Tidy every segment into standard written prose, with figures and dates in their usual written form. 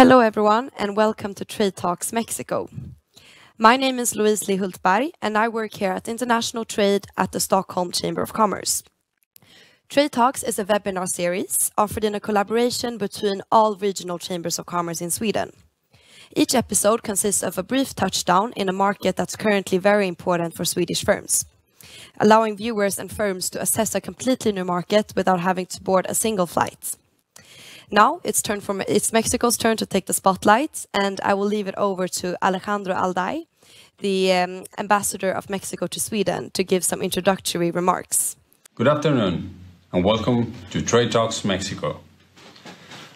Hello everyone and welcome to Trade Talks Mexico. My name is Louise Lee Hultberg and I work here at International Trade at the Stockholm Chamber of Commerce. Trade Talks is a webinar series offered in a collaboration between all regional chambers of commerce in Sweden. Each episode consists of a brief touchdown in a market that's currently very important for Swedish firms, allowing viewers and firms to assess a completely new market without having to board a single flight. Now it's Mexico's turn to take the spotlight, and I will leave it over to Alejandro Alday, the ambassador of Mexico to Sweden, to give some introductory remarks. Good afternoon and welcome to Trade Talks Mexico.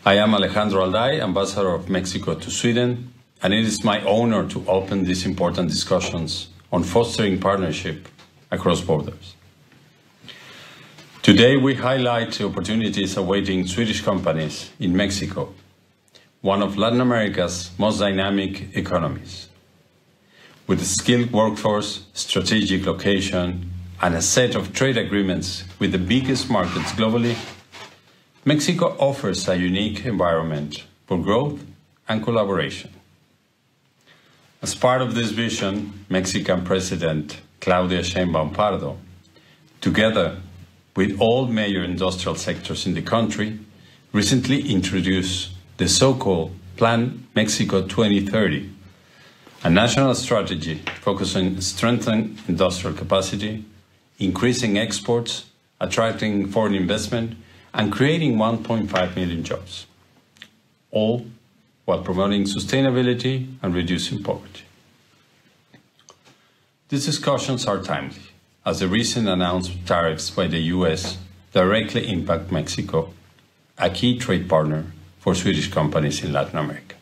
I am Alejandro Alday, ambassador of Mexico to Sweden, and it is my honor to open these important discussions on fostering partnership across borders. Today we highlight the opportunities awaiting Swedish companies in Mexico, one of Latin America's most dynamic economies. With a skilled workforce, strategic location, and a set of trade agreements with the biggest markets globally, Mexico offers a unique environment for growth and collaboration. As part of this vision, Mexican President Claudia Sheinbaum Pardo, together with all major industrial sectors in the country, recently introduced the so-called Plan Mexico 2030, a national strategy focusing on strengthening industrial capacity, increasing exports, attracting foreign investment, and creating 1.5 million jobs, all while promoting sustainability and reducing poverty. These discussions are timely, as the recent announced tariffs by the US directly impact Mexico, a key trade partner for Swedish companies in Latin America.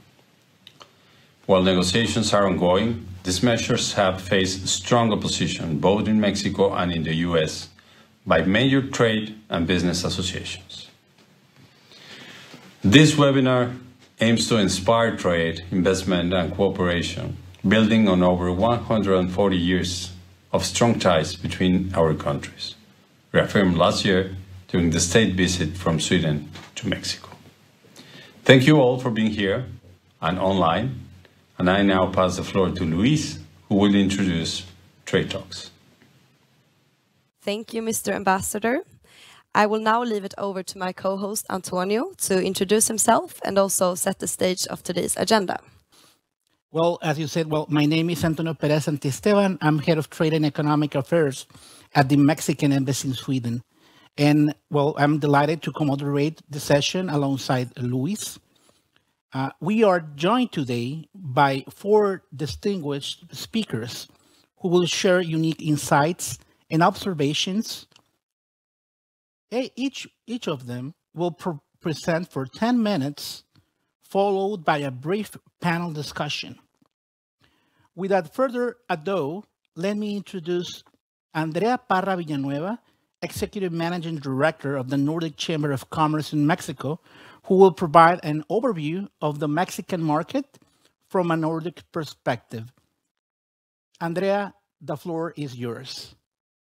While negotiations are ongoing, these measures have faced strong opposition both in Mexico and in the US by major trade and business associations. This webinar aims to inspire trade, investment, and cooperation, building on over 140 years of strong ties between our countries, reaffirmed last year during the state visit from Sweden to Mexico. Thank you all for being here and online, and I now pass the floor to Luis, who will introduce Trade Talks. Thank you, Mr. Ambassador. I will now leave it over to my co-host Antonio to introduce himself and also set the stage of today's agenda. Well, as you said, my name is Antonio Perea Santiesteban. I'm head of trade and economic affairs at the Mexican Embassy in Sweden. And, I'm delighted to co-moderate the session alongside Luis. We are joined today by 4 distinguished speakers who will share unique insights and observations. Each of them will present for 10 minutes, followed by a brief panel discussion. Without further ado, let me introduce Andrea Parra Villanueva, Executive Managing Director of the Nordic Chamber of Commerce in Mexico, who will provide an overview of the Mexican market from a Nordic perspective. Andrea, the floor is yours.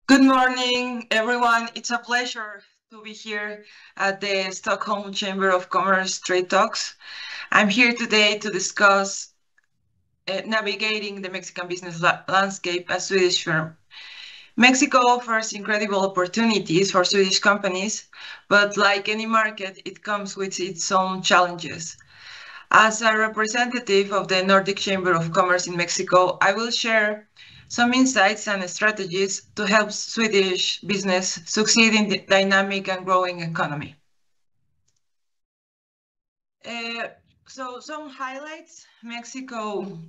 Good morning, everyone. It's a pleasure to be here at the Stockholm Chamber of Commerce Trade Talks. I'm here today to discuss navigating the Mexican business landscape as Swedish firm. Mexico offers incredible opportunities for Swedish companies, but like any market, it comes with its own challenges. As a representative of the Nordic Chamber of Commerce in Mexico, I will share some insights and strategies to help Swedish business succeed in the dynamic and growing economy. So some highlights. Mexico,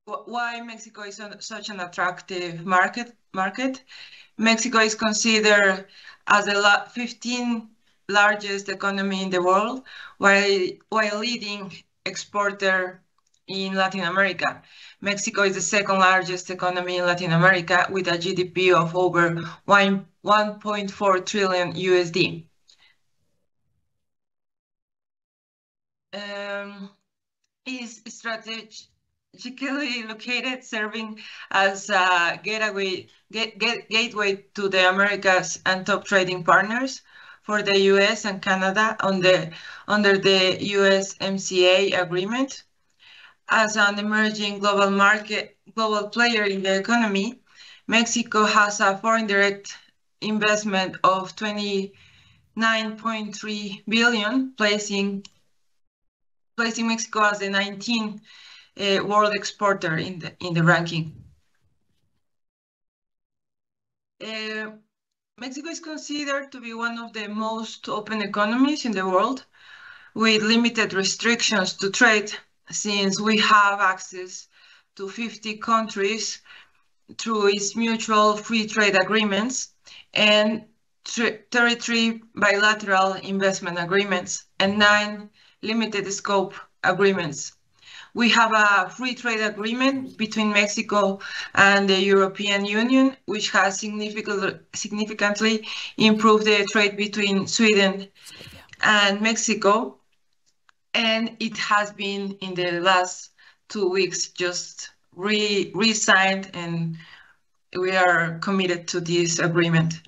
why Mexico is such an attractive market. Mexico is considered as the 15th largest economy in the world, while leading exporter in Latin America. Mexico is the 2nd largest economy in Latin America with a GDP of over 1.4 trillion USD. Is strategically located, serving as a gateway to the Americas and top trading partners. for the US and Canada under the USMCA agreement. As an emerging global player in the economy, Mexico has a foreign direct investment of 29.3 billion, placing Mexico as the 19th world exporter in the ranking. Mexico is considered to be one of the most open economies in the world, with limited restrictions to trade, since we have access to 50 countries through its mutual free trade agreements and 33 bilateral investment agreements and 9 limited scope agreements. We have a free trade agreement between Mexico and the European Union, which has significantly improved the trade between Sweden and Mexico. And it has been in the last 2 weeks just re-signed, and we are committed to this agreement.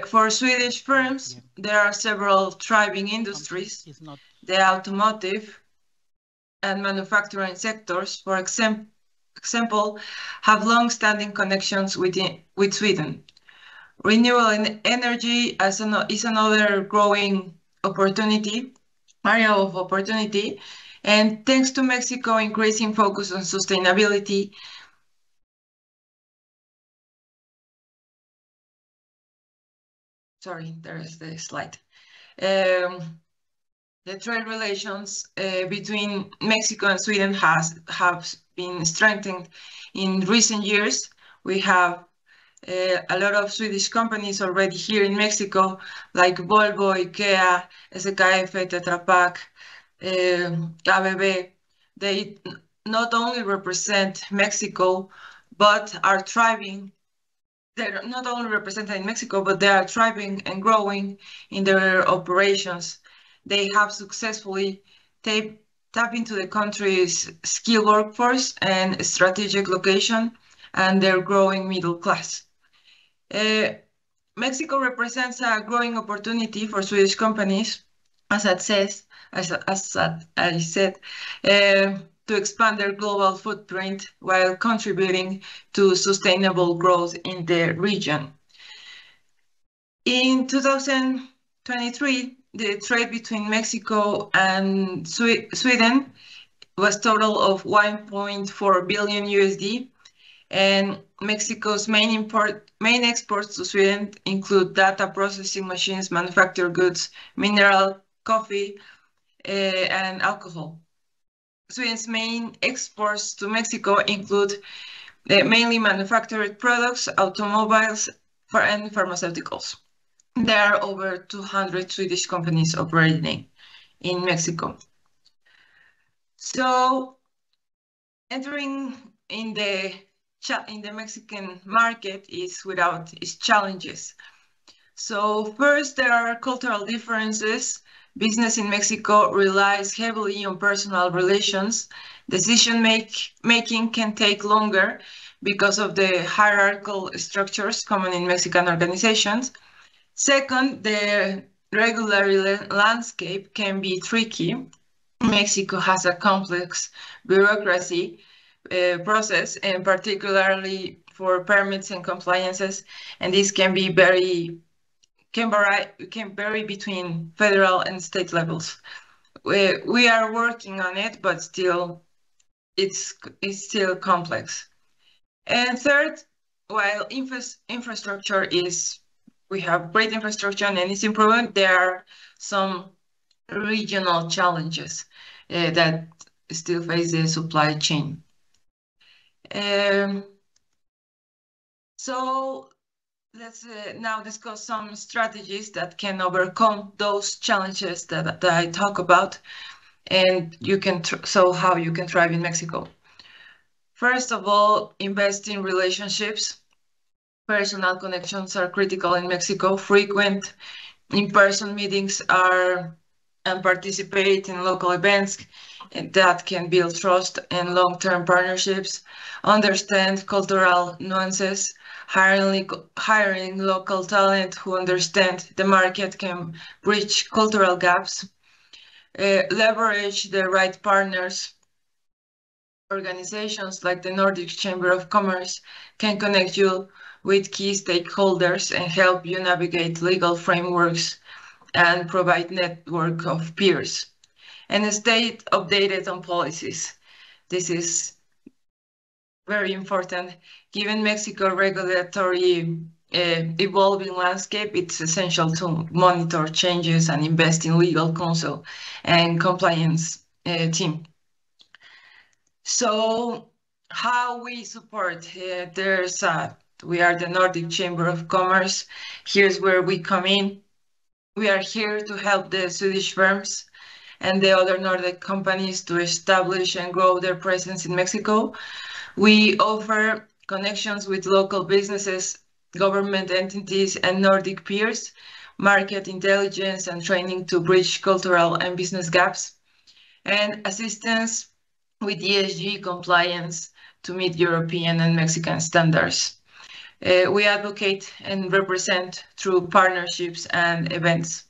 For Swedish firms, there are several thriving industries. The automotive and manufacturing sectors, for example, have long-standing connections with Sweden. Renewable energy is another growing area of opportunity, and thanks to Mexico increasing focus on sustainability, sorry, there is the slide. The trade relations between Mexico and Sweden have been strengthened in recent years. We have a lot of Swedish companies already here in Mexico, like Volvo, IKEA, SKF, Tetra Pak, ABB. They not only represent Mexico, but are thriving. They're not only represented in Mexico, but they are thriving and growing in their operations. They have successfully tapped into the country's skilled workforce and strategic location, and their growing middle class. Mexico represents a growing opportunity for Swedish companies, as I said, to expand their global footprint while contributing to sustainable growth in the region. In 2023, the trade between Mexico and Sweden was total of 1.4 billion USD, and Mexico's main exports to Sweden include data processing machines, manufactured goods, mineral, coffee, and alcohol. Sweden's main exports to Mexico include mainly manufactured products, automobiles, and pharmaceuticals. There are over 200 Swedish companies operating in Mexico. So, entering in the Mexican market is without its challenges. So first, there are cultural differences. Business in Mexico relies heavily on personal relations. Decision making can take longer because of the hierarchical structures common in Mexican organizations. Second, the regulatory landscape can be tricky. Mexico has a complex bureaucracy process, and particularly for permits and compliances, and this can vary between federal and state levels. We are working on it, but still, it's still complex. And third, while infrastructure we have great infrastructure and it's improving, there are some regional challenges that still face the supply chain. So let's now discuss some strategies that can overcome those challenges that I talk about, and how you can thrive in Mexico. First of all, invest in relationships. Personal connections are critical in Mexico. Frequent in-person meetings and participate in local events that can build trust and long-term partnerships. Understand cultural nuances. hiring local talent who understand the market, can bridge cultural gaps, leverage the right partners. Organizations like the Nordic Chamber of Commerce can connect you with key stakeholders and help you navigate legal frameworks and provide network of peers. And stay updated on policies. This is very important. Given Mexico regulatory evolving landscape, it's essential to monitor changes and invest in legal counsel and compliance team. So how we support, we are the Nordic Chamber of Commerce. Here's where we come in. We are here to help the Swedish firms and the other Nordic companies to establish and grow their presence in Mexico. We offer connections with local businesses, government entities, and Nordic peers, market intelligence and training to bridge cultural and business gaps, and assistance with ESG compliance to meet European and Mexican standards. We advocate and represent through partnerships and events.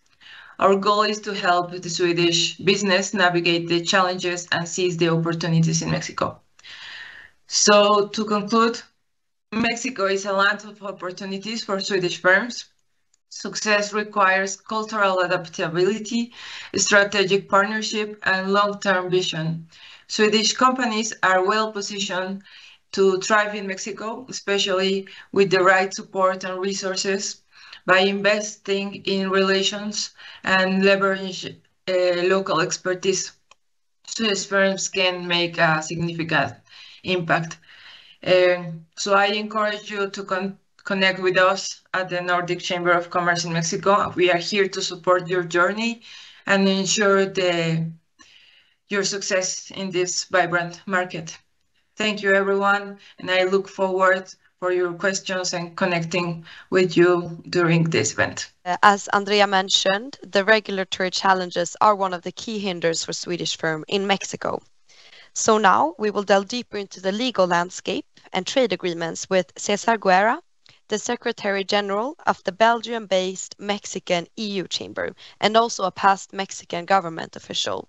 Our goal is to help the Swedish business navigate the challenges and seize the opportunities in Mexico. So to conclude, Mexico is a land of opportunities for Swedish firms. Success requires cultural adaptability, strategic partnership, and long-term vision. Swedish companies are well positioned to thrive in Mexico, especially with the right support and resources. By investing in relations and leverage local expertise, Swedish firms can make a significant impact. So I encourage you to connect with us at the Nordic Chamber of Commerce in Mexico. We are here to support your journey and ensure your success in this vibrant market. Thank you, everyone, and I look forward for your questions and connecting with you during this event. As Andrea mentioned, the regulatory challenges are one of the key hinders for Swedish firms in Mexico. So now we will delve deeper into the legal landscape and trade agreements with César Guerra, the Secretary General of the Belgium-based Mexican EU Chamber, and also a past Mexican government official.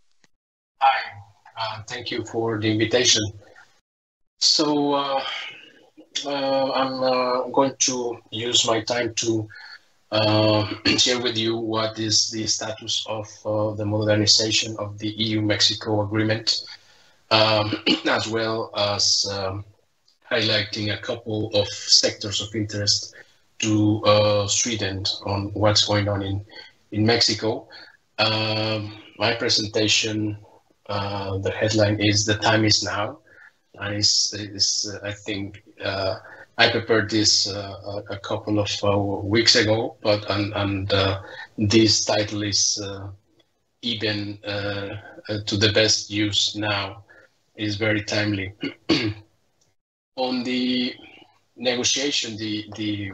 Hi, thank you for the invitation. So I'm going to use my time to share with you what is the status of the modernization of the EU-Mexico agreement, as well as highlighting a couple of sectors of interest to Sweden on what's going on in Mexico. My presentation, the headline is "The Time is Now." And I think I prepared this a couple of weeks ago, but this title is even to the best use now. Is very timely. On the negotiation, the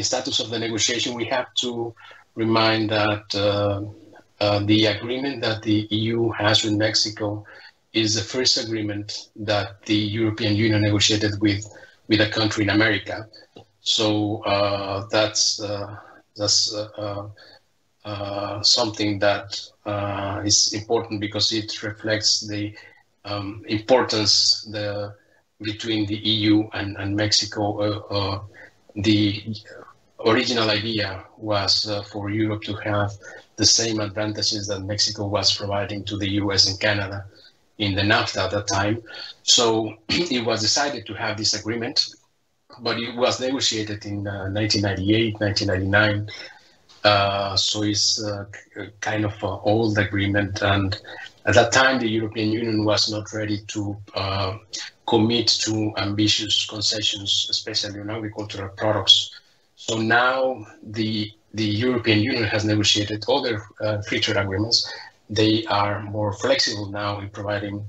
status of the negotiation, we have to remind that the agreement that the EU has with Mexico is the first agreement that the European Union negotiated with a country in America. So that's something that is important because it reflects the importance between the EU and Mexico. The original idea was for Europe to have the same advantages that Mexico was providing to the US and Canada in the NAFTA at that time. So it was decided to have this agreement, but it was negotiated in 1998, 1999. So it's kind of an old agreement. And at that time, the European Union was not ready to commit to ambitious concessions, especially on agricultural products. So now the European Union has negotiated other free trade agreements. They are more flexible now in providing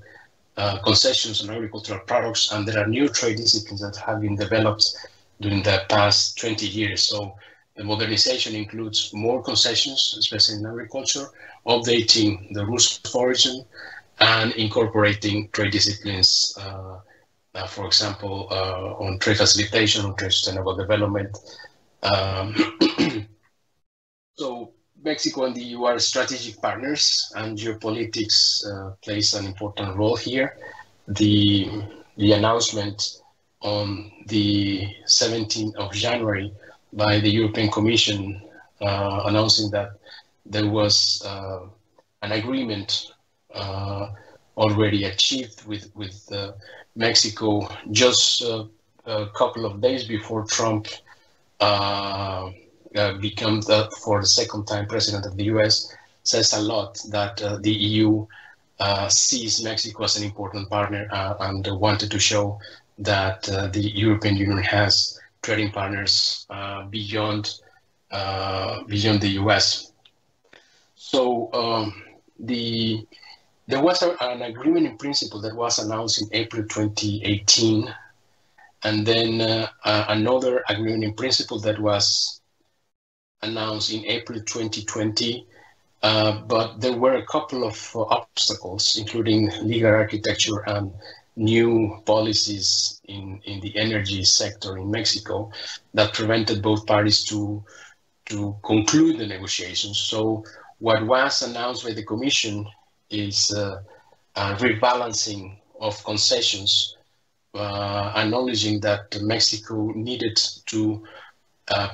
concessions on agricultural products, and there are new trade disciplines that have been developed during the past 20 years. So the modernization includes more concessions, especially in agriculture, updating the rules of origin, and incorporating trade disciplines for example, on trade facilitation, on trade sustainable development. So Mexico and the EU are strategic partners, and geopolitics plays an important role here. The announcement on the 17th of January by the European Commission announcing that there was an agreement already achieved with Mexico just a couple of days before Trump became for the second time president of the US, says a lot that the EU sees Mexico as an important partner and wanted to show that the European Union has trading partners beyond the US. So there was an agreement in principle that was announced in April 2018, and then another agreement in principle that was announced in April 2020, but there were a couple of obstacles, including legal architecture and new policies in the energy sector in Mexico, that prevented both parties to conclude the negotiations. So what was announced by the Commission is a rebalancing of concessions, acknowledging that Mexico needed to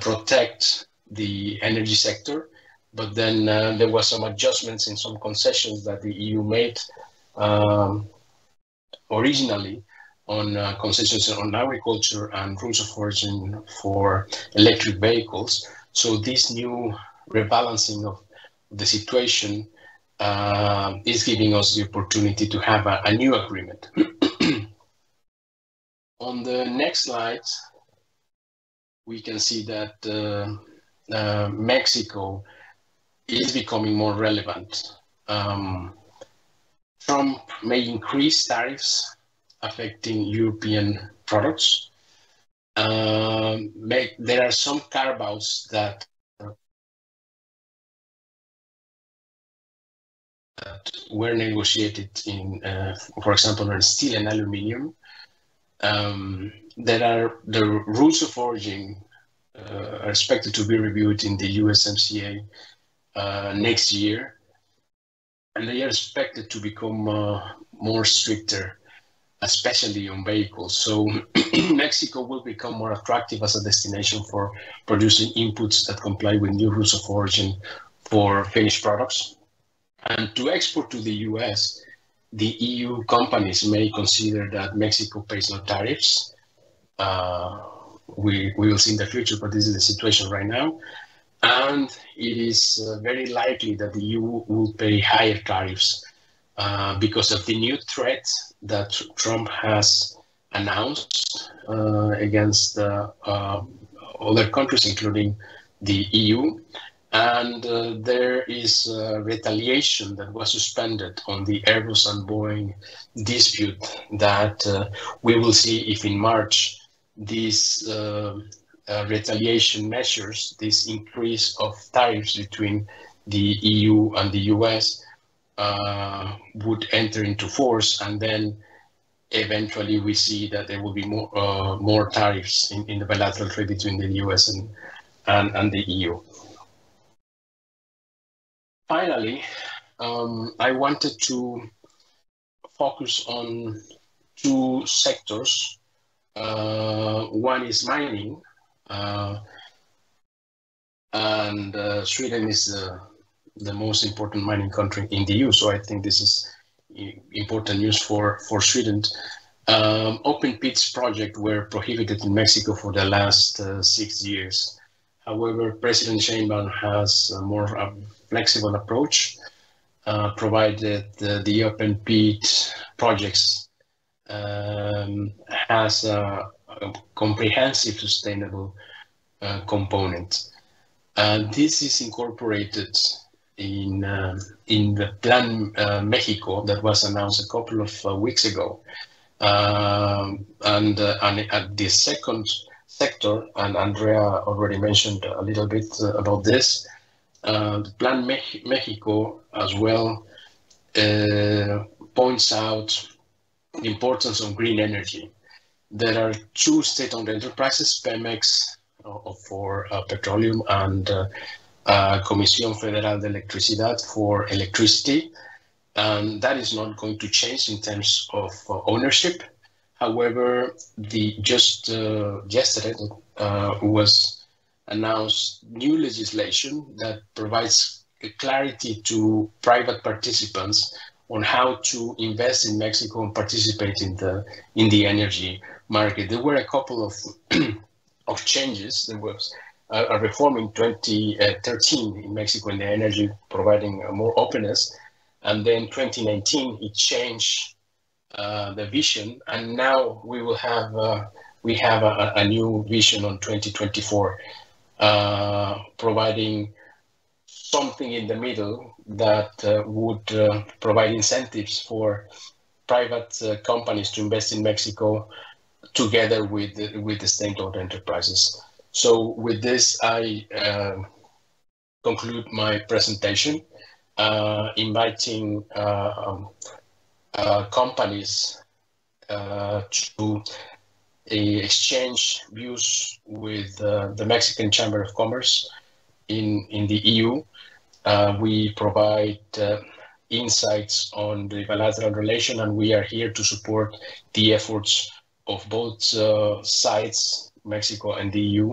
protect the energy sector, but then there was some adjustments in some concessions that the EU made originally on concessions on agriculture and rules of origin for electric vehicles. So this new rebalancing of the situation is giving us the opportunity to have a new agreement. On the next slide, we can see that Mexico is becoming more relevant. Trump may increase tariffs affecting European products. There are some carve-outs that were negotiated in, for example, in steel and aluminum. The rules of origin are expected to be reviewed in the USMCA next year, and they are expected to become more stricter, especially on vehicles. So Mexico will become more attractive as a destination for producing inputs that comply with new rules of origin for finished products. And to export to the US, the EU companies may consider that Mexico pays no tariffs. We will see in the future, but this is the situation right now. And it is very likely that the EU will pay higher tariffs because of the new threat that Trump has announced against other countries, including the EU. And there is retaliation that was suspended on the Airbus and Boeing dispute that we will see if in March these retaliation measures, this increase of tariffs between the EU and the US would enter into force, and then eventually we see that there will be more tariffs in the bilateral trade between the US and the EU. Finally, I wanted to focus on two sectors. One is mining, and Sweden is the most important mining country in the EU, so I think this is important news for Sweden. Open pits projects were prohibited in Mexico for the last 6 years. However, President Sheinbaum has a more flexible approach, provided the open pit projects has a comprehensive sustainable component. This is incorporated in the Plan Mexico that was announced a couple of weeks ago. And at the second sector, and Andrea already mentioned a little bit about this, the Plan Mexico as well points out the importance of green energy. There are two state-owned enterprises, Pemex for petroleum and Comisión Federal de Electricidad for electricity. And that is not going to change in terms of ownership. However, just yesterday was announced new legislation that provides clarity to private participants on how to invest in Mexico and participate in the energy market. There were a couple of changes. There was a reform in 2013 in Mexico in the energy, providing more openness, and then 2019 it changed the vision, and now we will have a new vision on 2024, providing something in the middle that would provide incentives for private companies to invest in Mexico together with the state-owned enterprises. So with this, I conclude my presentation, inviting companies to exchange views with the Mexican Chamber of Commerce in the EU. We provide insights on the bilateral relation, and we are here to support the efforts of both sides, Mexico and the EU,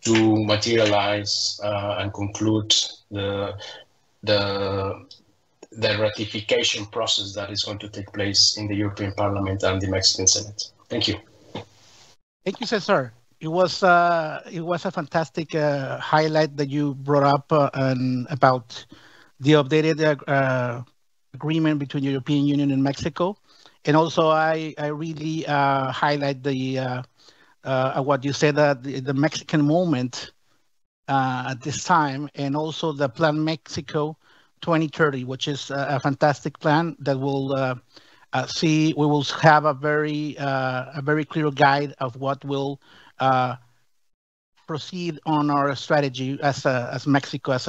to materialize and conclude the ratification process that is going to take place in the European Parliament and the Mexican Senate. Thank you. Thank you, César. It was a fantastic highlight that you brought up about the updated agreement between the European Union and Mexico, and also I really highlight the what you said, that the Mexican moment at this time, and also the Plan Mexico 2030, which is a fantastic plan that will we will have a very clear guide of what will proceed on our strategy as Mexico as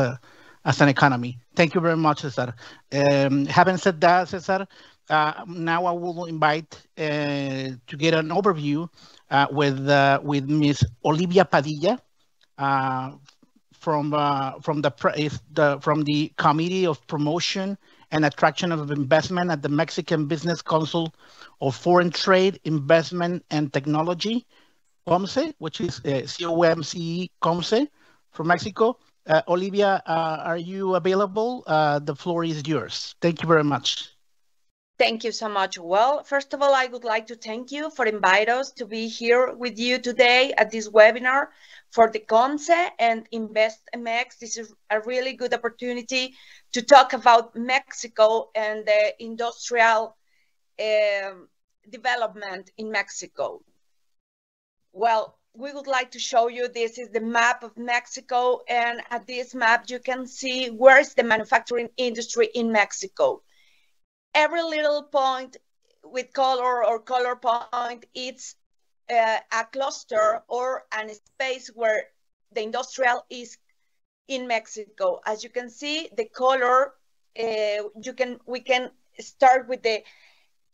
an economy. Thank you very much, César. Having said that, César, now I will invite to get an overview with Ms. Olivia Padilla from the Committee of Promotion and Attraction of Investment at the Mexican Business Council of Foreign Trade, Investment and Technology, COMCE, which is COMCE, COMCE from Mexico. Olivia, are you available? The floor is yours. Thank you very much. Thank you so much. Well, first of all, I would like to thank you for inviting us to be here with you today at this webinar for the COMCE and InvestMX. This is a really good opportunity to talk about Mexico and the industrial development in Mexico. Well, we would like to show you, this is the map of Mexico, and at this map you can see where is the manufacturing industry in Mexico. Every little point with color or color point, it's a cluster or a space where the industrial is in Mexico. As you can see, the color, we can start with the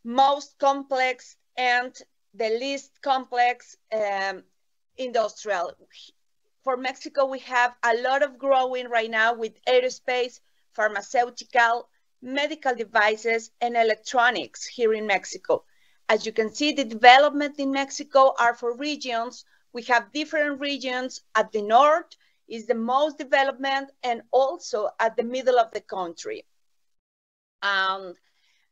most complex and the least complex industrial. For Mexico, we have a lot of growing right now with aerospace, pharmaceutical, medical devices, and electronics here in Mexico. As you can see, the development in Mexico are for regions. We have different regions. At the north is the most development, and also at the middle of the country.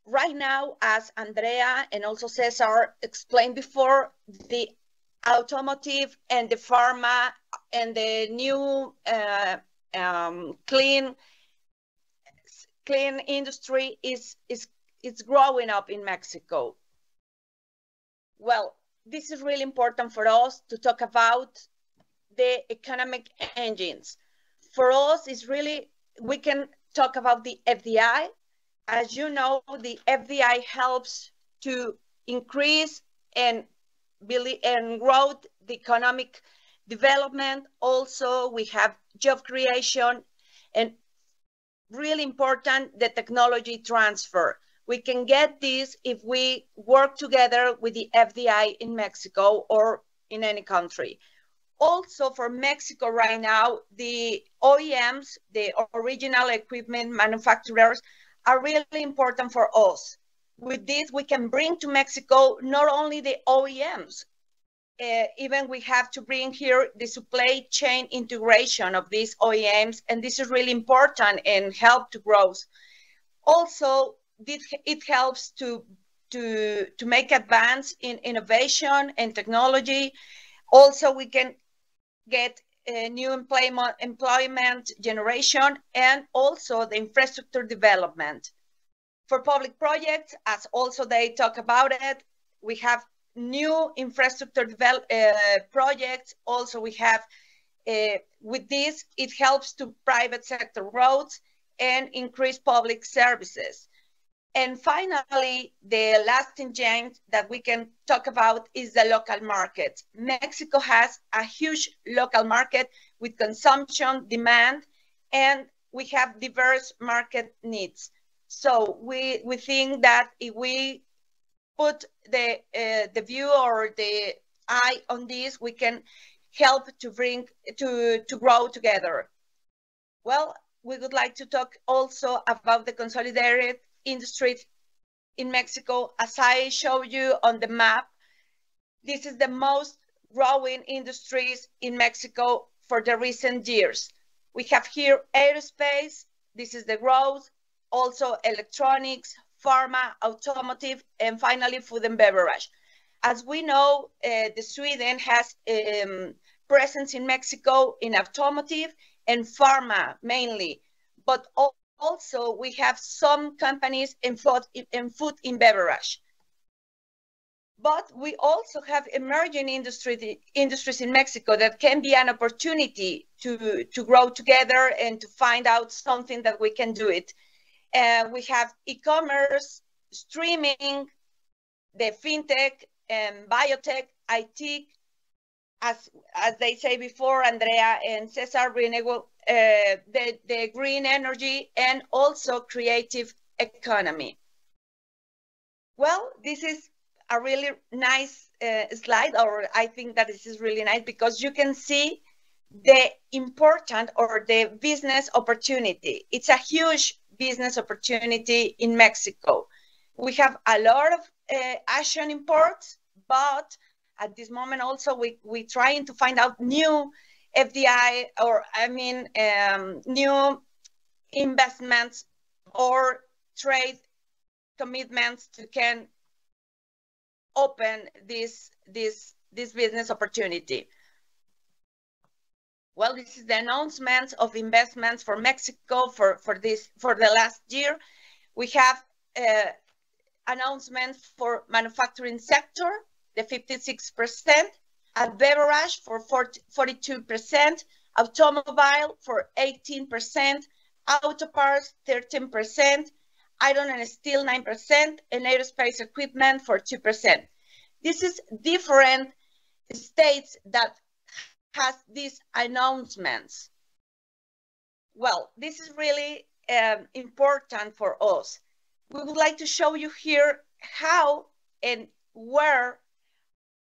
Right now, as Andrea and also César explained before, the automotive and the pharma and the new clean industry is growing up in Mexico. Well, this is really important for us to talk about the economic engines. For us, it's really, we can talk about the FDI. As you know, the FDI helps to increase and grow the economic development. Also, we have job creation, and really important, the technology transfer. We can get this if we work together with the FDI in Mexico or in any country. Also for Mexico right now, the OEMs, the original equipment manufacturers, are really important for us. With this, we can bring to Mexico not only the OEMs, even we have to bring here the supply chain integration of these OEMs, and this is really important and help to growth. Also, it helps to make advance in innovation and technology. Also, we can get new employment generation and also the infrastructure development. For public projects, as also they talk about it, we have new infrastructure projects. Also, we have, with this, it helps to private sector roads and increase public services. And finally, the last engine that we can talk about is the local market. Mexico has a huge local market with consumption, demand, and we have diverse market needs. So we think that if we put the view or the eye on this, we can help to bring to grow together. Well, we would like to talk also about the consolidated industries in Mexico. As I show you on the map, this is the most growing industries in Mexico for the recent years. We have here aerospace, this is the growth, also electronics, pharma, automotive, and finally food and beverage. As we know, Sweden has presence in Mexico in automotive and pharma mainly, but also we have some companies in food and beverage. But we also have emerging industries in Mexico that can be an opportunity to grow together and to find out something that we can do it. We have e-commerce, streaming, the fintech, and biotech, IT, as they say before, Andrea and César, renewable, the green energy, and also creative economy. Well, this is a really nice slide, or I think that this is really nice because you can see the important or the business opportunity. It's a huge business opportunity in Mexico. We have a lot of Asian imports, but at this moment also we trying to find out new FDI or new investments or trade commitments to can open this business opportunity. Well, this is the announcements of investments for Mexico for the last year. We have announcements for manufacturing sector, the 56%, at beverage for 42%, automobile for 18%, auto parts 13%, iron and steel 9%, and aerospace equipment for 2%. This is different states that has these announcements. Well, this is really important for us. We would like to show you here how and where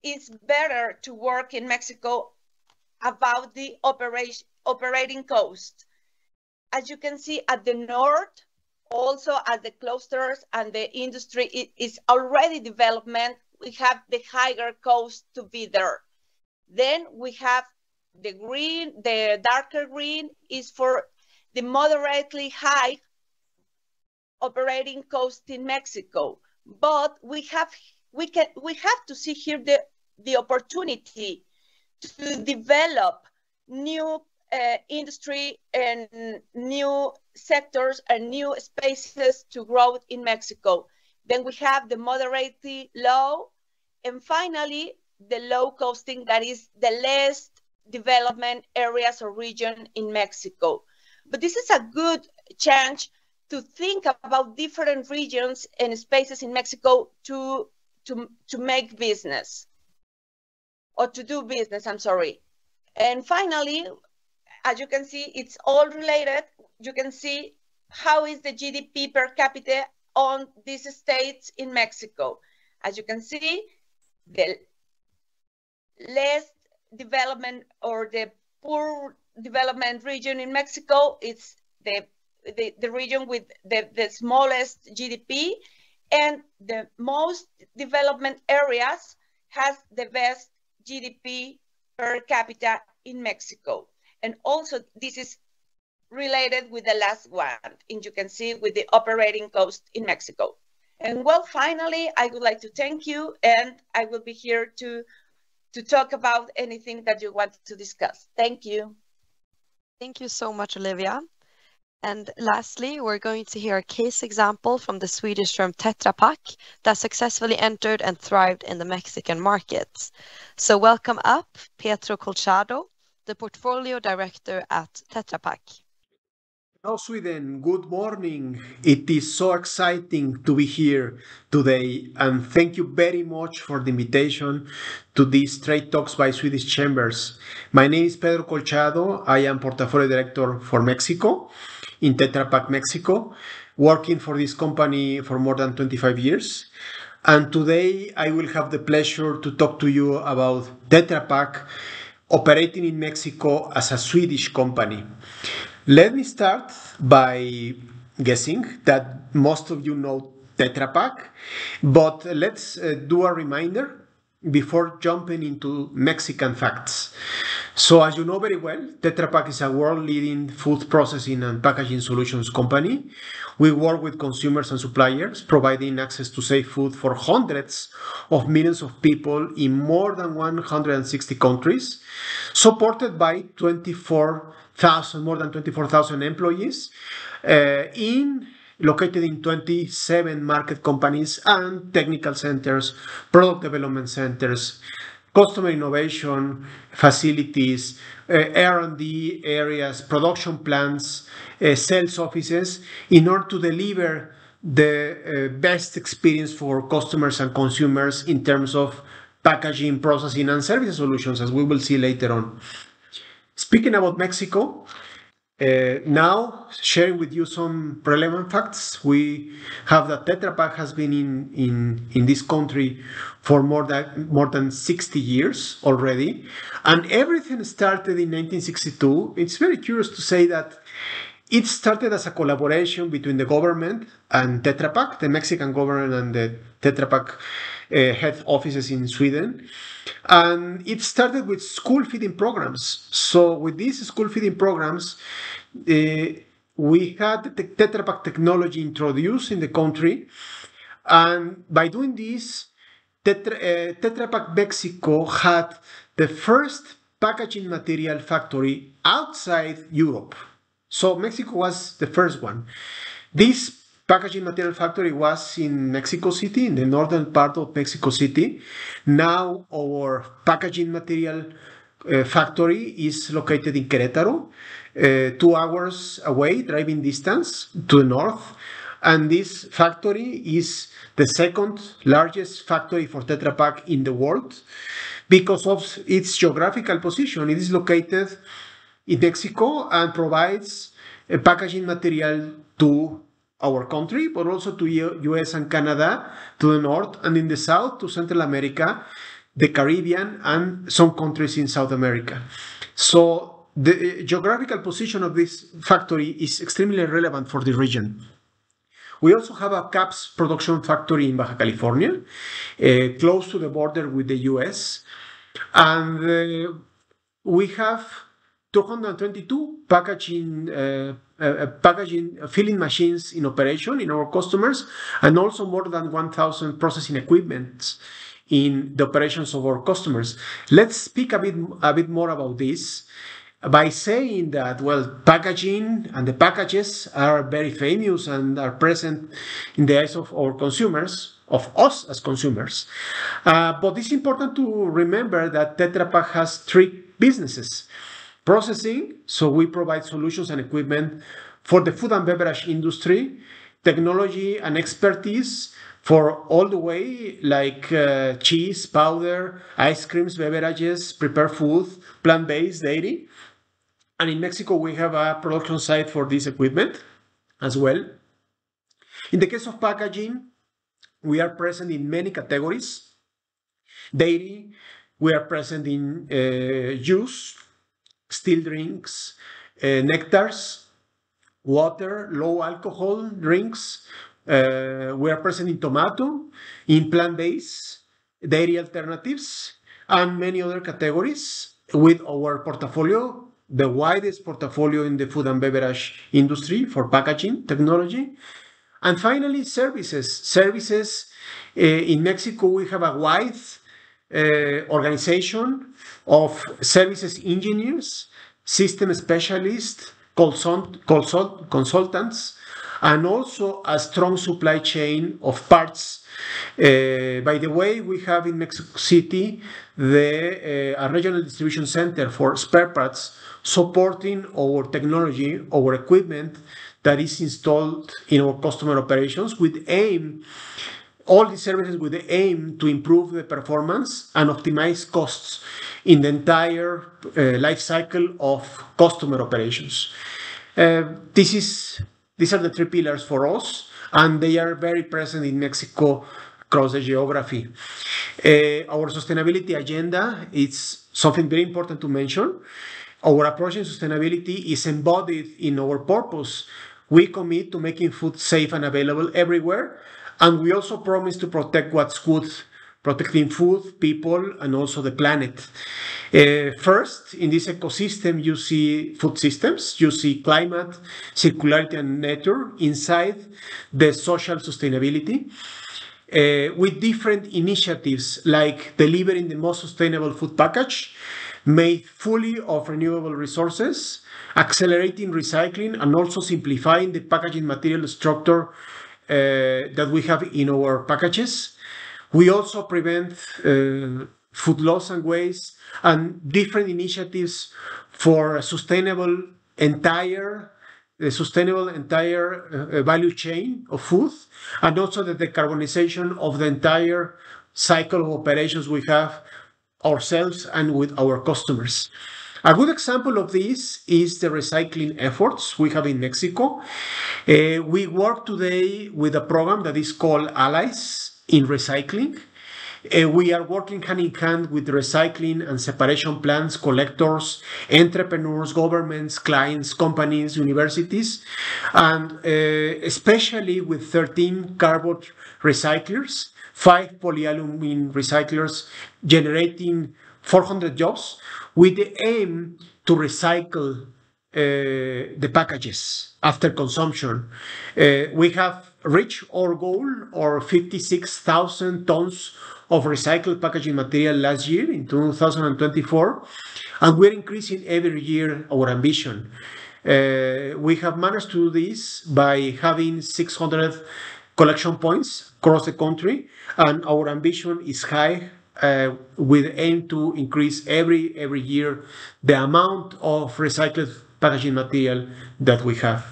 it's better to work in Mexico about the operating cost. As you can see at the north, also as the clusters and the industry is already development, we have the higher cost to be there. Then we have the green, the darker green is for the moderately high operating cost in Mexico. But we have to see here the opportunity to develop new industry and new sectors and new spaces to grow in Mexico. Then we have the moderately low, and finally the low costing, that is the less development areas or region in Mexico. But this is a good chance to think about different regions and spaces in Mexico to make business, or to do business, I'm sorry. And finally, as you can see, it's all related. You can see how is the GDP per capita on these states in Mexico. As you can see, the less development or the poor development region in Mexico, it's the region with the smallest GDP, and the most development areas has the best GDP per capita in Mexico. And also this is related with the last one, and you can see with the operating cost in Mexico. And well, finally, I would like to thank you, and I will be here to talk about anything that you want to discuss. Thank you. Thank you so much, Olivia. And lastly, we're going to hear a case example from the Swedish firm Tetra Pak that successfully entered and thrived in the Mexican market. So welcome up Pedro Colchado, the portfolio director at Tetra Pak. Hello, Sweden. Good morning. It is so exciting to be here today, and thank you very much for the invitation to these trade talks by Swedish Chambers. My name is Pedro Colchado. I am portfolio director for Mexico in Tetra Pak Mexico, working for this company for more than 25 years. And today I will have the pleasure to talk to you about Tetra Pak operating in Mexico as a Swedish company. Let me start by guessing that most of you know Tetra Pak, but let's do a reminder before jumping into Mexican facts. So as you know very well, Tetra Pak is a world-leading food processing and packaging solutions company. We work with consumers and suppliers, providing access to safe food for hundreds of millions of people in more than 160 countries, supported by more than 24,000 employees located in 27 market companies and technical centers, product development centers, customer innovation facilities, R&D areas, production plants, sales offices, in order to deliver the best experience for customers and consumers in terms of packaging, processing, and service solutions, as we will see later on. Speaking about Mexico, now sharing with you some relevant facts. We have that Tetra Pak has been in this country for more than 60 years already, and everything started in 1962. It's very curious to say that it started as a collaboration between the government and Tetra Pak, the Mexican government and the Tetra Pak head offices in Sweden. And it started with school feeding programs. So with these school feeding programs, we had the Tetra Pak technology introduced in the country. And by doing this, Tetra Pak Mexico had the first packaging material factory outside Europe. So Mexico was the first one. This packaging material factory was in Mexico City, in the northern part of Mexico City. Now our packaging material factory is located in Querétaro, 2 hours away, driving distance to the north. And this factory is the second largest factory for Tetra Pak in the world because of its geographical position. It is located in Mexico and provides a packaging material to our country, but also to US and Canada, to the north, and in the south to Central America, the Caribbean, and some countries in South America. So the geographical position of this factory is extremely relevant for the region. We also have a caps production factory in Baja California, close to the border with the US. And we have 222 packaging filling machines in operation in our customers, and also more than 1,000 processing equipment in the operations of our customers. Let's speak a bit more about this by saying that, well, packaging and the packages are very famous and are present in the eyes of our consumers, of us as consumers. But it's important to remember that Tetra Pak has 3 businesses. Processing, so we provide solutions and equipment for the food and beverage industry, technology and expertise for all the way, like cheese, powder, ice creams, beverages, prepared food, plant-based, dairy. And in Mexico, we have a production site for this equipment as well. In the case of packaging, we are present in many categories. Dairy, we are present in juice, still drinks, nectars, water, low alcohol drinks. We are present in tomato, in plant-based, dairy alternatives, and many other categories with our portfolio, the widest portfolio in the food and beverage industry for packaging technology. And finally, services. Services, in Mexico, we have a wide organization of services engineers, system specialists, consultants, and also a strong supply chain of parts. By the way, we have in Mexico City a regional distribution center for spare parts supporting our technology, our equipment that is installed in our customer operations with aim, all these services with the aim to improve the performance and optimize costs in the entire life cycle of customer operations. These are the three pillars for us, and they are very present in Mexico across the geography. Our sustainability agenda is something very important to mention. Our approach in sustainability is embodied in our purpose. We commit to making food safe and available everywhere, and we also promise to protect what's good, protecting food, people, and also the planet. First, in this ecosystem, you see food systems, you see climate, circularity, and nature inside the social sustainability, with different initiatives like delivering the most sustainable food package, made fully of renewable resources, accelerating recycling, and also simplifying the packaging material structure that we have in our packages. We also prevent food loss and waste, and different initiatives for a sustainable entire value chain of food, and also the decarbonization of the entire cycle of operations we have ourselves and with our customers. A good example of this is the recycling efforts we have in Mexico. We work today with a program that is called Allies in Recycling. We are working hand in hand with recycling and separation plants, collectors, entrepreneurs, governments, clients, companies, universities, and especially with 13 cardboard recyclers, 5 polyaluminum recyclers, generating 400 jobs with the aim to recycle the packages after consumption. We have reached our goal, or 56,000 tons of recycled packaging material last year in 2024, and we're increasing every year our ambition. We have managed to do this by having 600 collection points across the country, and our ambition is high, with aim to increase every year the amount of recycled packaging material that we have.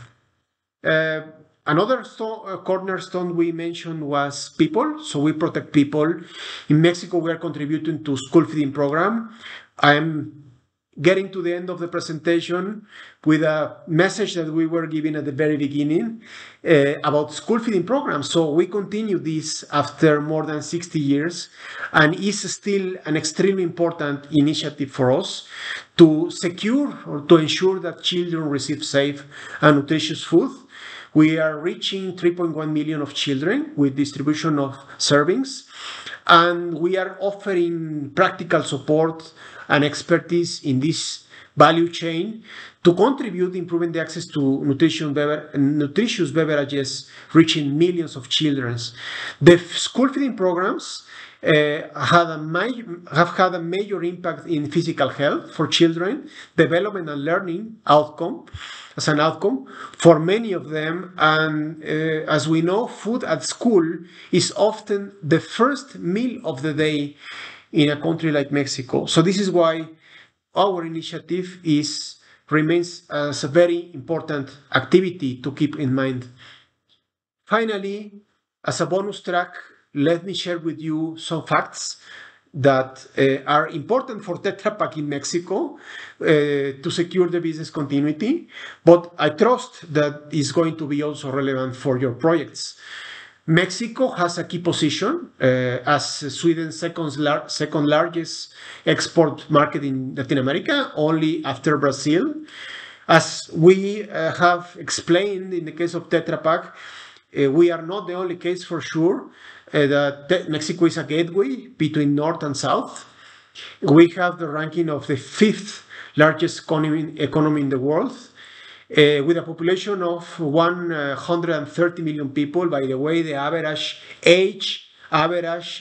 Another cornerstone we mentioned was people. So we protect people. In Mexico, we are contributing to school feeding program. I'm getting to the end of the presentation with a message that we were giving at the very beginning about school feeding programs. So we continue this after more than 60 years, and is still an extremely important initiative for us to secure or to ensure that children receive safe and nutritious food. We are reaching 3.1 million of children with distribution of servings, and we are offering practical support and expertise in this value chain to contribute improving the access to nutritious beverages, reaching millions of children. The school feeding programs have had a major impact in physical health for children, development and learning as an outcome for many of them. And as we know, food at school is often the first meal of the day in a country like Mexico. So this is why our initiative remains as a very important activity to keep in mind. Finally, as a bonus track, let me share with you some facts that are important for Tetra Pak in Mexico to secure the business continuity, but I trust that is going to be also relevant for your projects. Mexico has a key position as Sweden's second largest export market in Latin America, only after Brazil. As we have explained in the case of Tetra Pak, we are not the only case for sure that Mexico is a gateway between North and South. We have the ranking of the 5th largest economy in the world, with a population of 130 million people. By the way, the average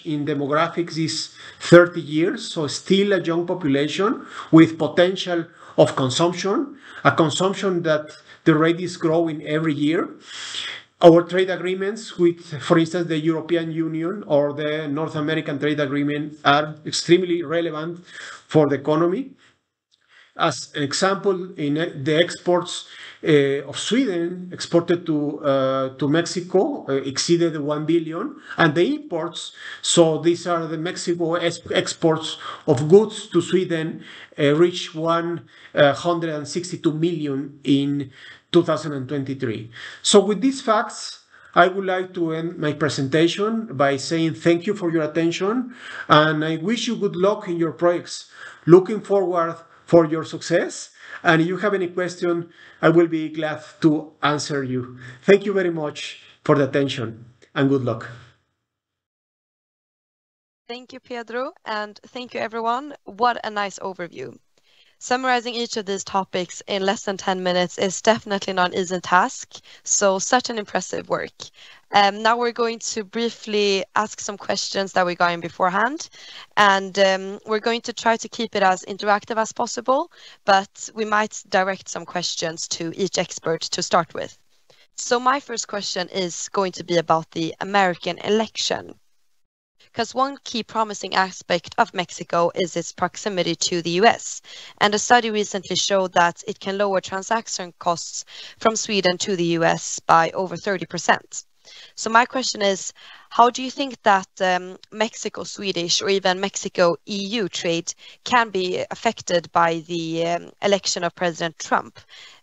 in demographics is 30 years, so still a young population with potential of consumption, a consumption that the rate is growing every year. Our trade agreements with, for instance, the European Union or the North American Trade Agreement are extremely relevant for the economy. As an example, in the exports of Sweden exported to Mexico exceeded 1 billion, and the imports, so these are the Mexico exports of goods to Sweden, reached 162 million in 2023. So with these facts, I would like to end my presentation by saying thank you for your attention, and I wish you good luck in your projects. Looking forward for your success, and if you have any question, I will be glad to answer you. Thank you very much for the attention, and good luck. Thank you, Pedro, and thank you, everyone. What a nice overview. Summarizing each of these topics in less than 10 minutes is definitely not an easy task, so such an impressive work. Now we're going to briefly ask some questions that we got in beforehand, and we're going to try to keep it as interactive as possible, but we might direct some questions to each expert to start with. So my first question is going to be about the American election. Because one key promising aspect of Mexico is its proximity to the US. And a study recently showed that it can lower transaction costs from Sweden to the US by over 30%. So my question is, how do you think that Mexico-Swedish or even Mexico-EU trade can be affected by the election of President Trump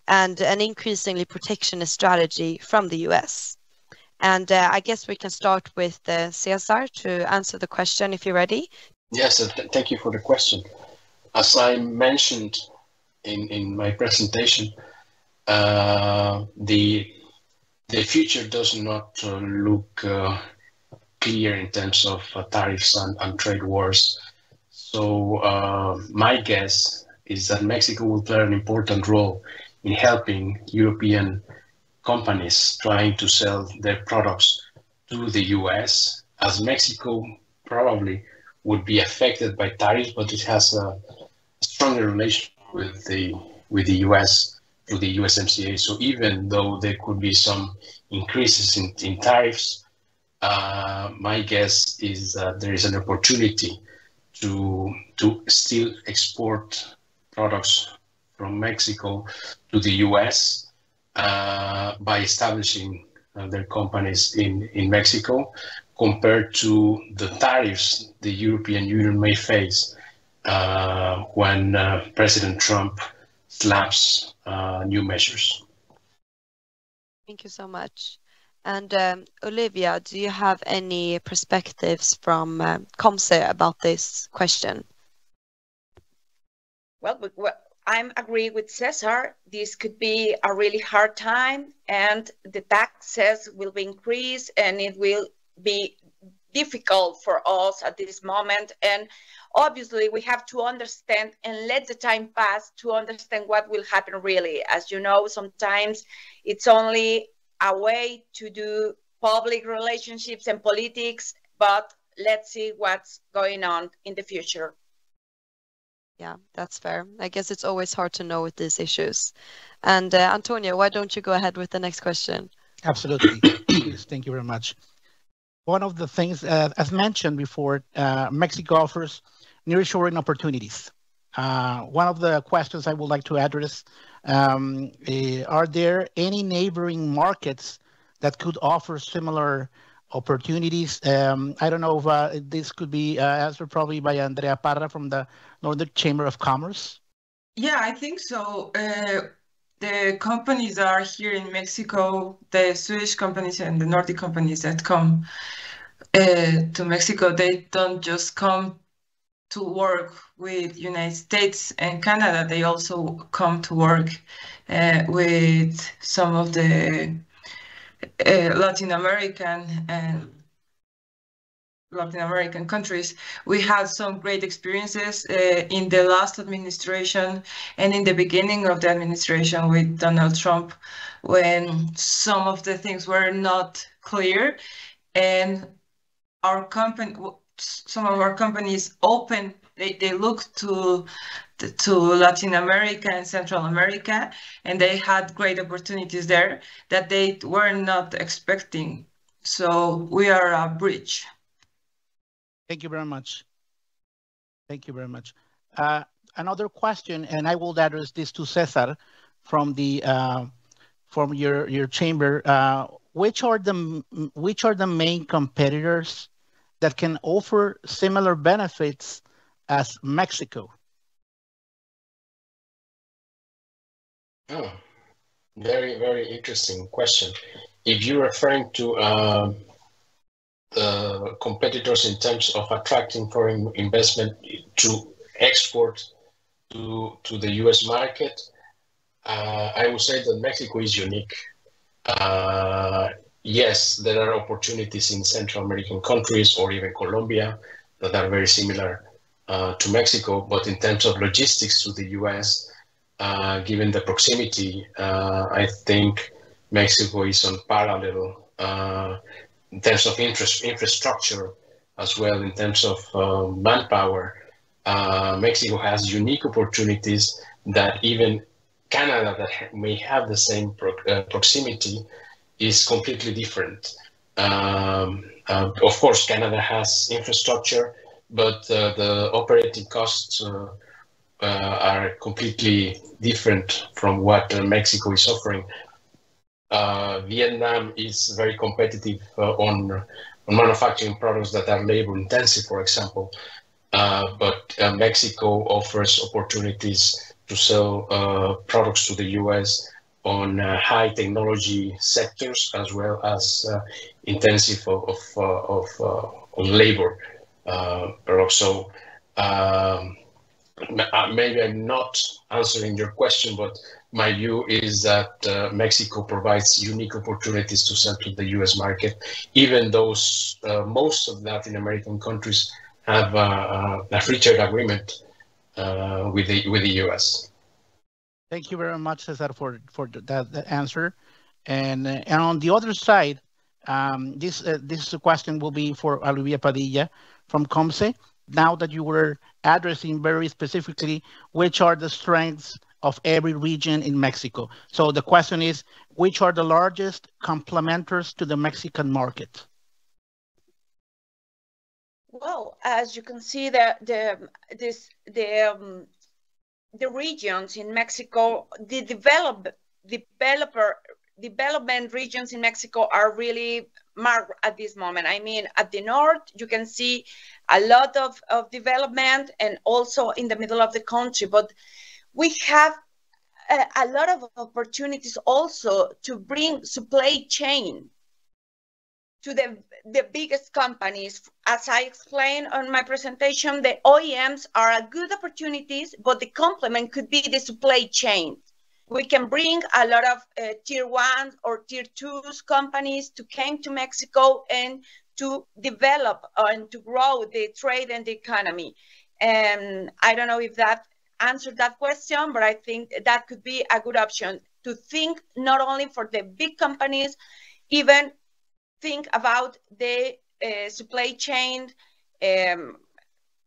and an increasingly protectionist strategy from the US? And I guess we can start with César to answer the question if you're ready. Yes, thank you for the question. As I mentioned in my presentation, the future does not look clear in terms of tariffs and trade wars. So my guess is that Mexico will play an important role in helping European companies trying to sell their products to the US, as Mexico probably would be affected by tariffs, but it has a stronger relation with the US through the USMCA. So even though there could be some increases in tariffs, my guess is that there is an opportunity to still export products from Mexico to the US by establishing their companies in Mexico, compared to the tariffs the European Union may face when President Trump slaps new measures. Thank you so much. And Olivia, do you have any perspectives from COMCE about this question? Well, I agree with César. This could be a really hard time, and the taxes will be increased, and it will be difficult for us at this moment. And obviously, we have to understand and let the time pass to understand what will happen really. As you know, sometimes it's only a way to do public relationships and politics, but let's see what's going on in the future. Yeah, that's fair. I guess it's always hard to know with these issues. And Antonio, why don't you go ahead with the next question? Absolutely. Thank you very much. One of the things, as mentioned before, Mexico offers nearshoring opportunities. One of the questions I would like to address, are there any neighboring markets that could offer similar opportunities. I don't know if this could be answered probably by Andrea Parra from the Nordic Chamber of Commerce. Yeah, I think so. The companies are here in Mexico, the Swedish companies and the Nordic companies that come to Mexico, they don't just come to work with United States and Canada, they also come to work with some of the Latin American countries. We had some great experiences in the last administration and in the beginning of the administration with Donald Trump, when some of the things were not clear, and some of our companies they looked to Latin America and Central America, and they had great opportunities there that they were not expecting. So we are a bridge. Thank you very much. Thank you very much. Another question, and I will address this to César from your chamber. Which are the main competitors that can offer similar benefits as Mexico? Oh, very, very interesting question. If you're referring to the competitors in terms of attracting foreign investment to export to the US market, I would say that Mexico is unique. Yes, there are opportunities in Central American countries or even Colombia that are very similar to Mexico, but in terms of logistics to the US, given the proximity, I think Mexico is on parallel in terms of infrastructure as well, in terms of manpower. Mexico has unique opportunities that even Canada, that may have the same proximity, is completely different. Of course, Canada has infrastructure, but the operating costs are completely different from what Mexico is offering. Vietnam is very competitive on manufacturing products that are labor intensive, for example, but Mexico offers opportunities to sell products to the US on high technology sectors, as well as intensive of labor products. So maybe I'm not answering your question, but my view is that Mexico provides unique opportunities to sell to the US market, even though most of Latin American countries have a free trade agreement with the US. Thank you very much, César, for that answer. And on the other side, this question will be for Olivia Padilla from COMCE. Now that you were addressing very specifically which are the strengths of every region in Mexico. So the question is, which are the largest complementors to the Mexican market? Well, as you can see, the regions in Mexico, the development regions in Mexico are really marked at this moment. I mean, at the north, you can see a lot of development, and also in the middle of the country. But we have a lot of opportunities also to bring supply chain to the biggest companies. As I explained on my presentation, the OEMs are a good opportunities, but the complement could be the supply chain. We can bring a lot of tier 1 or tier 2 companies to come to Mexico and to develop and to grow the trade and the economy. And I don't know if that answered that question, but I think that could be a good option to think not only for the big companies, even think about the supply chain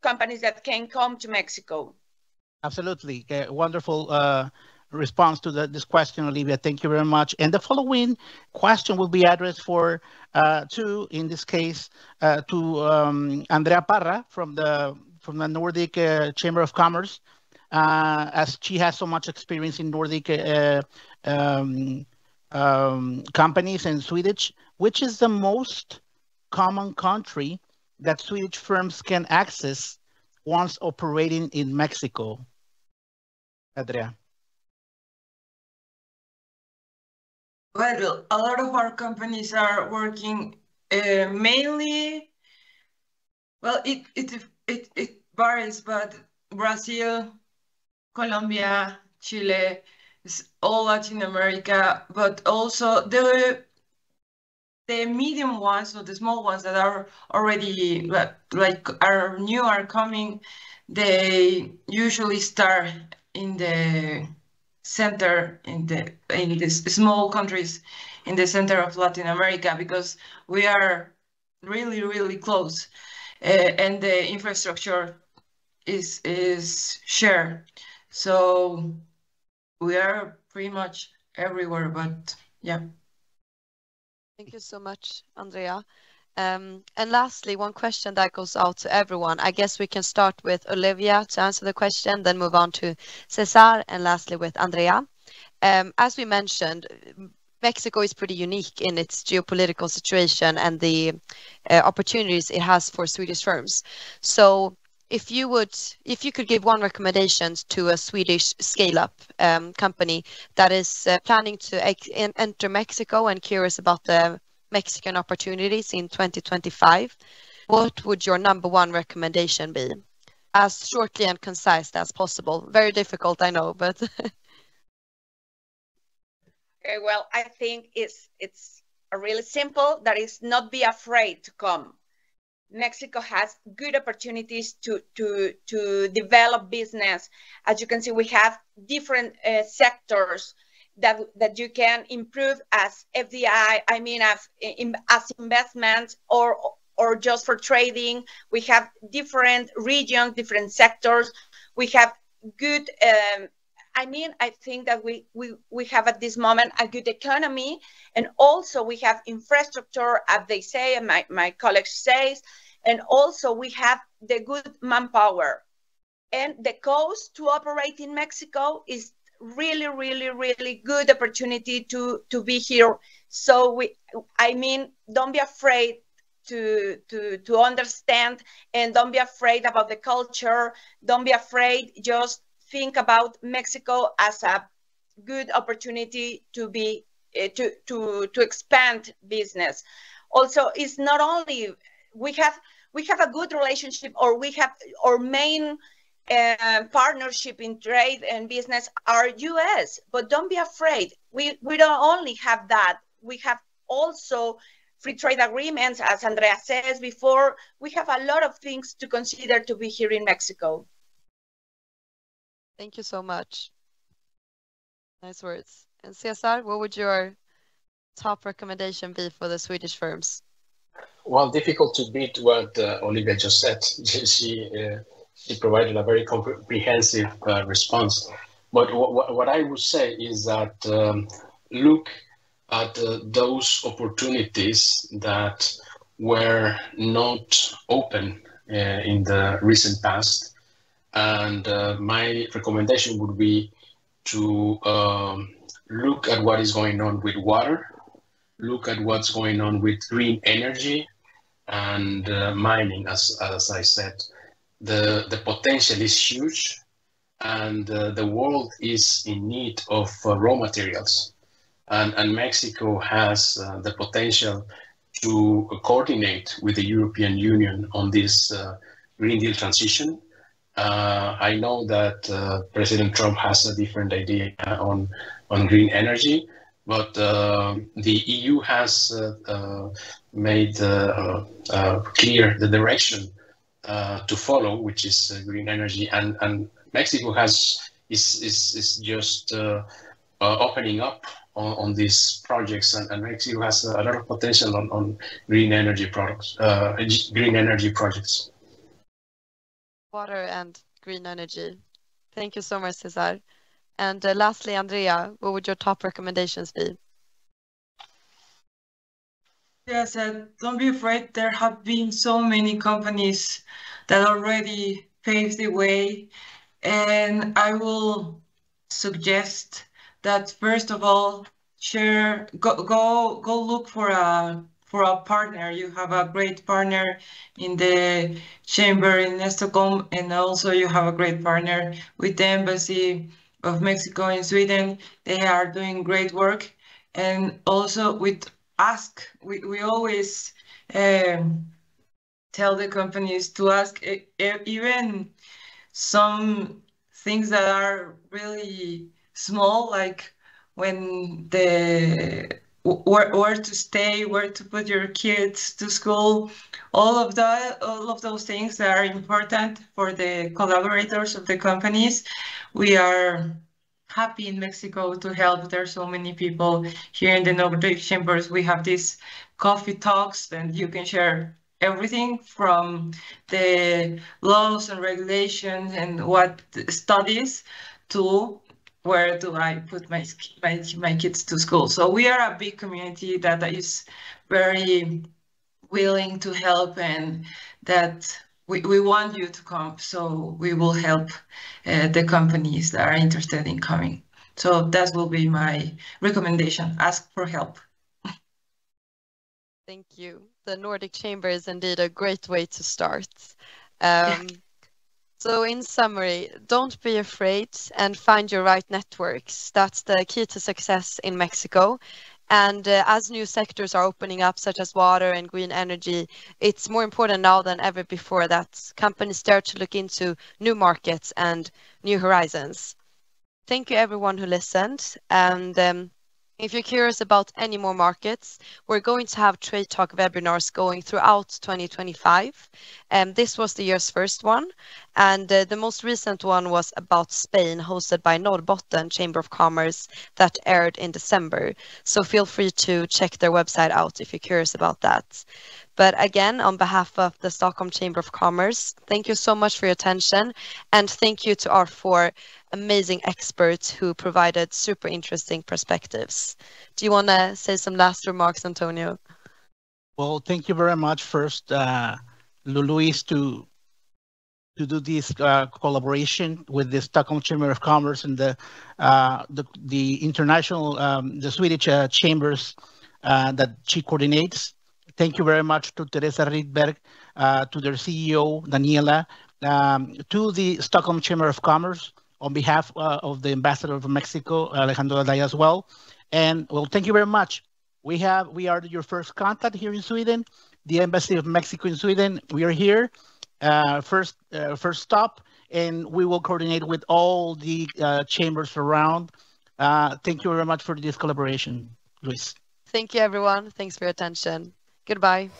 companies that can come to Mexico. Absolutely. Wonderful response to this question, Olivia. Thank you very much. And the following question will be addressed in this case, to Andrea Parra from the Nordic Chamber of Commerce, as she has so much experience in Nordic companies and Swedish. Which is the most common country that Swedish firms can access once operating in Mexico? Andrea. Well, a lot of our companies are working mainly, well, it varies, but Brazil, Colombia, Chile, all Latin America, but also the medium ones or the small ones that are already like are new, are coming, they usually start in the center, in the small countries in the center of Latin America, because we are really, really close, and the infrastructure is shared. So we are pretty much everywhere, but yeah. Thank you so much, Andrea. And lastly, one question that goes out to everyone. I guess we can start with Olivia to answer the question, then move on to César, and lastly with Andrea. As we mentioned, Mexico is pretty unique in its geopolitical situation and the opportunities it has for Swedish firms. So if you could give one recommendation to a Swedish scale-up company that is planning to enter Mexico and curious about the Mexican opportunities in 2025, what would your number one recommendation be? As shortly and concise as possible. Very difficult, I know, but Okay, well, I think it's really simple. That is, not be afraid to come. Mexico has good opportunities to develop business. As you can see, we have different sectors that you can improve as FDI. I mean, as investments or just for trading. We have different regions, different sectors. We have good. I think that we have at this moment a good economy, and also we have infrastructure, as they say, and my colleague says, and also we have the good manpower. And the cost to operate in Mexico is really, really, really good opportunity to be here. So don't be afraid to understand, and don't be afraid about the culture. Don't be afraid. Just think about Mexico as a good opportunity to be to expand business. Also, it's not only we have a good relationship, or we have our main partnership in trade and business are US, but don't be afraid. We don't only have that. We have also free trade agreements, as Andrea says before. We have a lot of things to consider to be here in Mexico. Thank you so much. Nice words. And César, what would your top recommendation be for the Swedish firms? Well, difficult to beat what Olivia just said. She provided a very comprehensive response. But what I would say is that look at those opportunities that were not open in the recent past. And my recommendation would be to look at what is going on with water, look at what's going on with green energy and mining. As I said, the potential is huge, and the world is in need of raw materials. And Mexico has the potential to coordinate with the European Union on this Green Deal transition. I know that President Trump has a different idea on green energy, but the EU has made clear the direction to follow, which is green energy, and Mexico is just opening up on these projects, and Mexico has a lot of potential on green energy products, green energy projects. Water and green energy. Thank you so much, César. And lastly, Andrea, what would your top recommendations be? Yes, don't be afraid. There have been so many companies that already paved the way, and I will suggest that first of all, go look for for a partner. You have a great partner in the chamber in Stockholm, and also you have a great partner with the Embassy of Mexico in Sweden. They are doing great work. And also with ask, we always tell the companies to ask even some things that are really small, like when where to stay, where to put your kids to school, all of those things that are important for the collaborators of the companies. We are happy in Mexico to help. There's so many people here in the Nordic Chambers. We have these coffee talks, and you can share everything from the laws and regulations and what studies to where do I put my kids to school. So we are a big community that is very willing to help, and that we want you to come. So we will help the companies that are interested in coming. So that will be my recommendation. Ask for help. Thank you. The Nordic Chamber is indeed a great way to start. So in summary, don't be afraid and find your right networks. That's the key to success in Mexico. And as new sectors are opening up, such as water and green energy, it's more important now than ever before that companies start to look into new markets and new horizons. Thank you everyone who listened. And if you're curious about any more markets, we're going to have Trade Talk webinars going throughout 2025. This was the year's first one. And the most recent one was about Spain, hosted by Norrbotten Chamber of Commerce, that aired in December. So feel free to check their website out if you're curious about that. But again, on behalf of the Stockholm Chamber of Commerce, thank you so much for your attention. And thank you to our 4 amazing experts who provided super interesting perspectives. Do you want to say some last remarks, Antonio? Well, thank you very much first, Luis, to do this collaboration with the Stockholm Chamber of Commerce and the international, the Swedish Chambers that she coordinates. Thank you very much to Teresa Rydberg, to their CEO, Daniela, to the Stockholm Chamber of Commerce, on behalf of the Ambassador of Mexico, Alejandro Alday as well. And well, thank you very much. We are your first contact here in Sweden, the Embassy of Mexico in Sweden. We are here, first stop, and we will coordinate with all the chambers around. Thank you very much for this collaboration, Luis. Thank you, everyone. Thanks for your attention. Goodbye.